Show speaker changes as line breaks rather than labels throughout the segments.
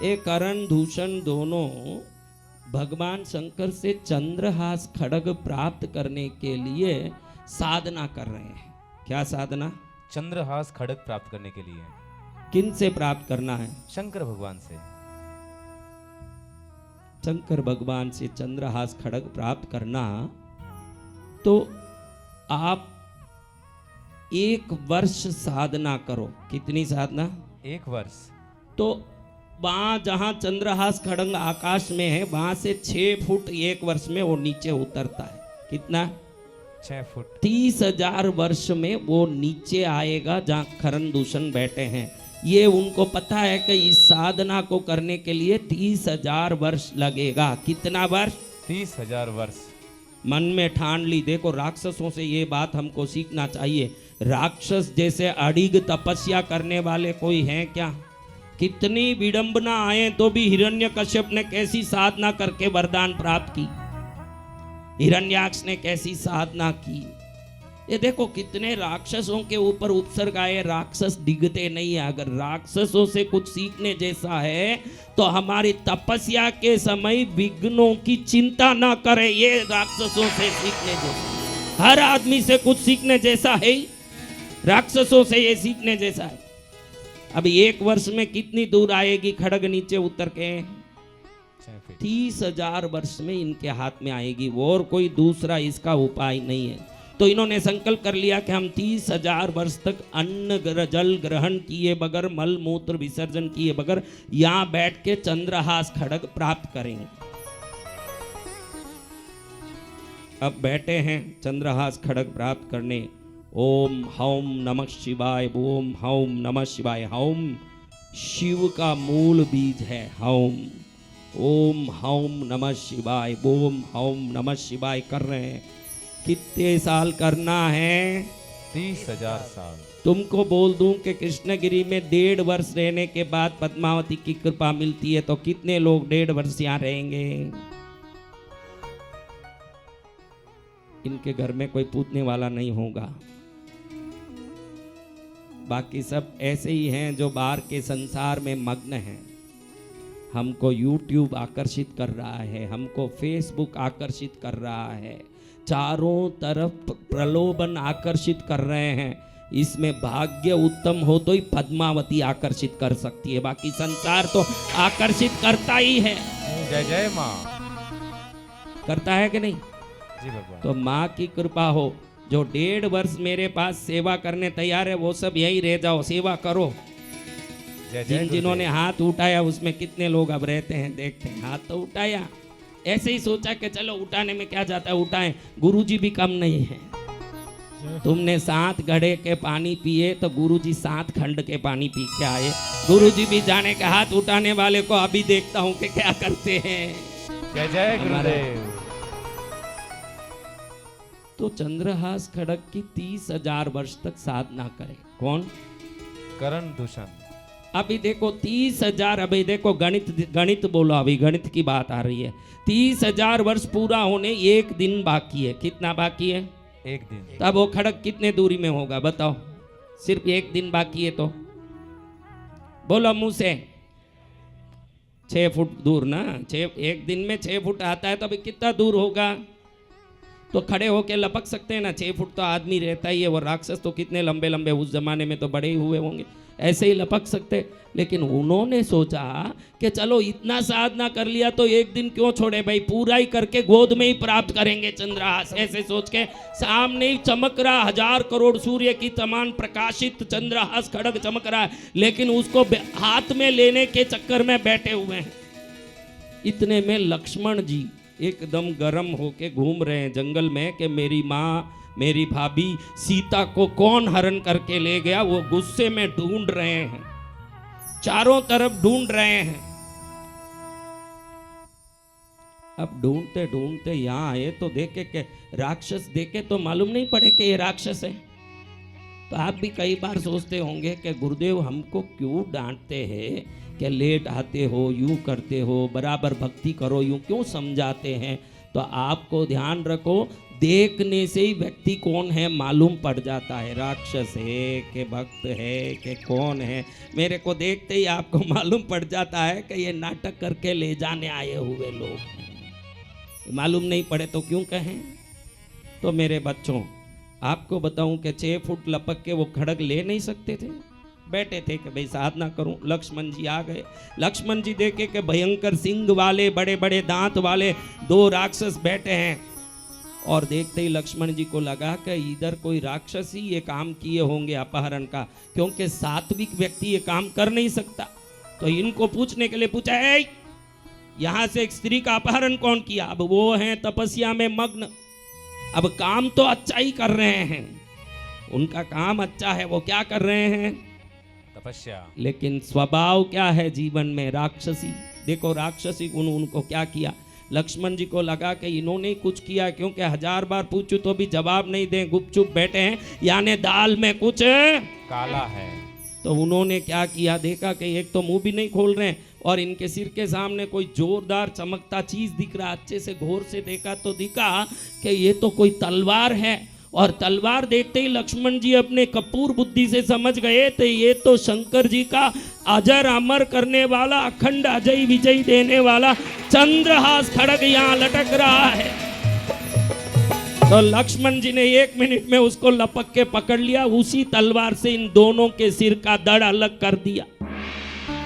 ये करण दूषण दोनों भगवान शंकर से चंद्रहास खड्ग प्राप्त करने के लिए साधना कर रहे हैं। क्या साधना?
चंद्रहास खड्ग प्राप्त करने के लिए।
किन से प्राप्त करना है?
शंकर भगवान से।
शंकर भगवान से चंद्रहास खड्ग प्राप्त करना, तो आप 1 वर्ष साधना करो। कितनी साधना?
1 वर्ष।
तो वहां जहां चंद्रहास खड्ग आकाश में है, वहां से 6 फुट 1 वर्ष में वो नीचे उतरता है। कितना?
6 फुट।
30,000 वर्ष में वो नीचे आएगा जहां खरण दूषण बैठे हैं। ये उनको पता है कि इस साधना को करने के लिए 30,000 वर्ष लगेगा। कितना वर्ष?
30,000 वर्ष।
मन में ठान ली। देखो, राक्षसों से ये बात हमको सीखना चाहिए। राक्षस जैसे अड़िग तपस्या करने वाले कोई हैं क्या? कितनी विडंबना आए तो भी हिरण्यकश्यप ने कैसी साधना करके वरदान प्राप्त की, हिरण्याक्ष ने कैसी साधना की। ये देखो कितने राक्षसों के ऊपर उपसर्ग आए, राक्षस डिगते नहीं है। अगर राक्षसों से कुछ सीखने जैसा है तो हमारी तपस्या के समय विघ्नों की चिंता ना करें, ये राक्षसों से सीखने जैसा। हर आदमी से कुछ सीखने जैसा है, राक्षसों से ये सीखने जैसा है। अब 1 वर्ष में कितनी दूर आएगी खड्ग नीचे उतर के? 30,000 वर्ष में इनके हाथ में आएगी। वो और कोई दूसरा इसका उपाय नहीं है। तो इन्होंने संकल्प कर लिया कि हम 30,000 वर्ष तक अन्न जल ग्रहण किए बगैर, मल मूत्र विसर्जन किए बगैर यहां बैठ के चंद्रहास खड्ग प्राप्त करेंगे। अब बैठे हैं चंद्रहास खड्ग प्राप्त करने। ओम हौम नमः शिवाय, ओम हौम नमः शिवाय। हौम शिव का मूल बीज है। हौम, ओम हौम नमः शिवाय, ओम हौम नमः शिवाय कर रहे हैं। कितने साल करना है?
30,000 साल।
तुमको बोल दूं कि कृष्णगिरी में 1.5 वर्ष रहने के बाद पद्मावती की कृपा मिलती है, तो कितने लोग 1.5 वर्ष यहाँ रहेंगे? इनके घर में कोई पूछने वाला नहीं होगा। बाकी सब ऐसे ही हैं जो बाहर के संसार में मग्न हैं। हमको YouTube आकर्षित कर रहा है, हमको Facebook आकर्षित कर रहा है, चारों तरफ प्रलोभन आकर्षित कर रहे हैं। इसमें भाग्य उत्तम हो तो ही पद्मावती आकर्षित कर सकती है, बाकी संसार तो आकर्षित करता ही है।
जय जय माँ।
करता है कि नहीं?
जी भगवान।
तो माँ की कृपा हो। जो 1.5 वर्ष मेरे पास सेवा करने तैयार है वो सब यहीं रह जाओ, सेवा करो। जिन्होंने हाथ उठाया उसमें कितने लोग अब रहते हैं देखते हैं। हाथ तो उठाया, ऐसे ही सोचा कि चलो उठाने में क्या जाता है, उठाएं। गुरुजी भी कम नहीं है। तुमने 7 घड़े के पानी पिए तो गुरुजी 7 खंड के पानी पी के आए। गुरुजी भी जाने के हाथ उठाने वाले को अभी देखता हूं कि क्या करते हैं।
जय जय गुरुदेव।
तो चंद्रहास खड्ग की 30,000 वर्ष तक साधना करे। कौन?
करण दूषण।
अभी देखो 30,000, अभी देखो गणित बोलो, अभी गणित की बात आ रही है। 30,000 वर्ष पूरा होने 1 दिन बाकी है। कितना बाकी है?
1 दिन।
तब वो खड्ग कितने दूरी में होगा बताओ? सिर्फ 1 दिन बाकी है तो बोलो मुंह से। 6 फुट दूर ना। 1 दिन में 6 फुट आता है तो अभी कितना दूर होगा? तो खड़े होके लपक सकते हैं ना। 6 फुट तो आदमी रहता ही है। वो राक्षस तो कितने लंबे लंबे उस जमाने में तो बड़े ही हुए होंगे, ऐसे ही लपक सकते। लेकिन उन्होंने सोचा कि चलो इतना साधना कर लिया तो 1 दिन क्यों छोड़े भाई, पूरा ही करके गोद में ही प्राप्त करेंगे चंद्रहास। ऐसे सोच के सामने ही चमक रहा 1000 करोड़ सूर्य की समान प्रकाशित चंद्रहास खड्ग चमक रहा है, लेकिन उसको हाथ में लेने के चक्कर में बैठे हुए हैं। इतने में लक्ष्मण जी एकदम गर्म होके घूम रहे हैं जंगल में कि मेरी माँ, मेरी भाभी सीता को कौन हरण करके ले गया। वो गुस्से में ढूंढ रहे हैं, चारों तरफ ढूंढ रहे हैं। अब ढूंढते ढूंढते यहां आए तो देखे कि राक्षस देखे तो मालूम नहीं पड़े कि ये राक्षस है। तो आप भी कई बार सोचते होंगे कि गुरुदेव हमको क्यों डांटते हैं कि लेट आते हो, यूं करते हो, बराबर भक्ति करो, यूं क्यों समझाते हैं। तो आपको ध्यान रखो, देखने से ही व्यक्ति कौन है मालूम पड़ जाता है, राक्षस है कि भक्त है कि कौन है। मेरे को देखते ही आपको मालूम पड़ जाता है कि ये नाटक करके ले जाने आए हुए लोग हैं। मालूम नहीं पड़े तो क्यों कहें। तो मेरे बच्चों, आपको बताऊं कि 6 फुट लपक के वो खड़ग ले नहीं सकते थे, बैठे थे कि भाई साधना करूं। लक्ष्मण जी आ गए। लक्ष्मण जी देखे कि भयंकर सिंह वाले बड़े बड़े दांत वाले 2 राक्षस बैठे हैं, और देखते ही लक्ष्मण जी को लगा कि इधर कोई राक्षस ही ये काम किए होंगे अपहरण का, क्योंकि सात्विक व्यक्ति ये काम कर नहीं सकता। तो इनको पूछने के लिए पूछा, है यहां से एक स्त्री का अपहरण कौन किया? अब वो हैं तपस्या में मग्न, अब काम तो अच्छा ही कर रहे हैं, उनका काम अच्छा है, वो क्या कर रहे हैं?
तपस्या।
लेकिन स्वभाव क्या है जीवन में? राक्षसी। देखो राक्षसी गुण उनको क्या किया। लक्ष्मण जी को लगा कि इन्होंने कुछ किया, क्योंकि 1000 बार पूछूं तो भी जवाब नहीं दें, गुपचुप बैठे हैं, यानी दाल में कुछ
काला है।
तो उन्होंने क्या किया, देखा कि एक तो मुंह भी नहीं खोल रहे हैं और इनके सिर के सामने कोई जोरदार चमकता चीज दिख रहा। अच्छे से गौर से देखा तो दिखा कि ये तो कोई तलवार है, और तलवार देखते ही लक्ष्मण जी अपने कपूर बुद्धि से समझ गए तो ये तो शंकर जी का अजर अमर करने वाला, अखंड अजय विजय देने वाला चंद्रहास खड़ग यहाँ लटक रहा है। तो लक्ष्मण जी ने 1 मिनट में उसको लपक के पकड़ लिया, उसी तलवार से इन दोनों के सिर का धड़ अलग कर दिया।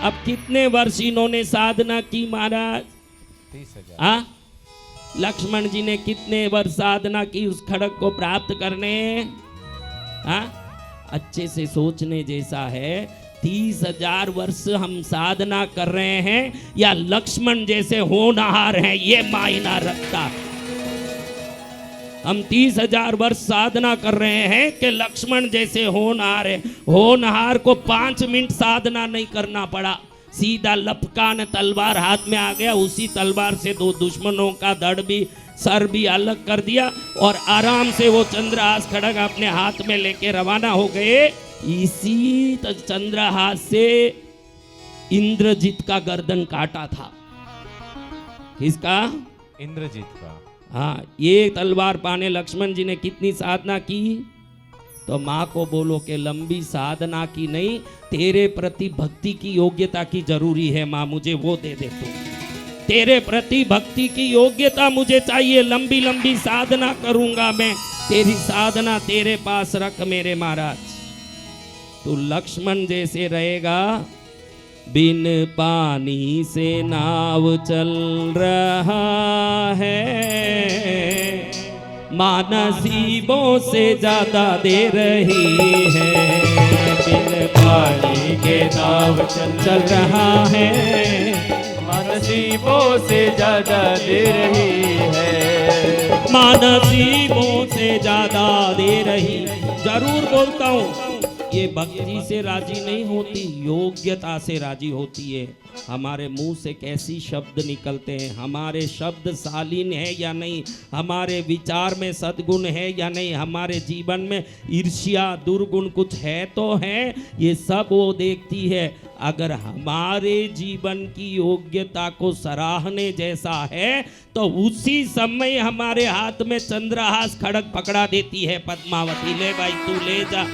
अब कितने वर्ष इन्होंने साधना की महाराज?
30,000।
हाँ, लक्ष्मण जी ने कितने वर्ष साधना की उस खड़ग को प्राप्त करने? हाँ, अच्छे से सोचने जैसा है। 30,000 वर्ष हम साधना कर रहे हैं या लक्ष्मण जैसे होनहार हैं, ये मायना रखता। हम 30,000 वर्ष साधना कर रहे हैं कि लक्ष्मण जैसे होनहार है। होनहार को 5 मिनट साधना नहीं करना पड़ा, सीधा लपकान तलवार हाथ में आ गया, उसी तलवार से 2 दुश्मनों का धड़ भी सर भी अलग कर दिया, और आराम से वो चंद्रहास खड़ग अपने हाथ में लेके रवाना हो गए। इसी चंद्रहास से इंद्रजीत का गर्दन काटा था। किसका?
इंद्रजीत का।
हाँ, ये तलवार पाने लक्ष्मण जी ने कितनी साधना की? तो माँ को बोलो कि लंबी साधना की नहीं, तेरे प्रति भक्ति की योग्यता की जरूरी है माँ, मुझे वो दे दे तू। तेरे प्रति भक्ति की योग्यता मुझे चाहिए, लंबी लंबी साधना करूंगा मैं, तेरी साधना तेरे पास रख मेरे महाराज। तू लक्ष्मण जैसे रहेगा, बिन पानी से नाव चल रहा है, माँ नसीबों से ज्यादा दे रही है, बिन पानी के नाव चल रहा है,
माँ नसीबों से ज्यादा दे रही है,
माँ नसीबों से ज्यादा दे रही। जरूर बोलता हूँ, ये भक्ति से राजी नहीं होती, योग्यता से राजी होती है। हमारे मुंह से कैसी शब्द निकलते हैं, हमारे शब्द शालीन है या नहीं, हमारे विचार में सद्गुण है या नहीं, हमारे जीवन में ईर्ष्या दुर्गुण कुछ है तो है, ये सब वो देखती है। अगर हमारे जीवन की योग्यता को सराहने जैसा है तो उसी समय हमारे हाथ में चंद्रहास खड़ग पकड़ा देती है पद्मावती, ले भाई तू ले जा।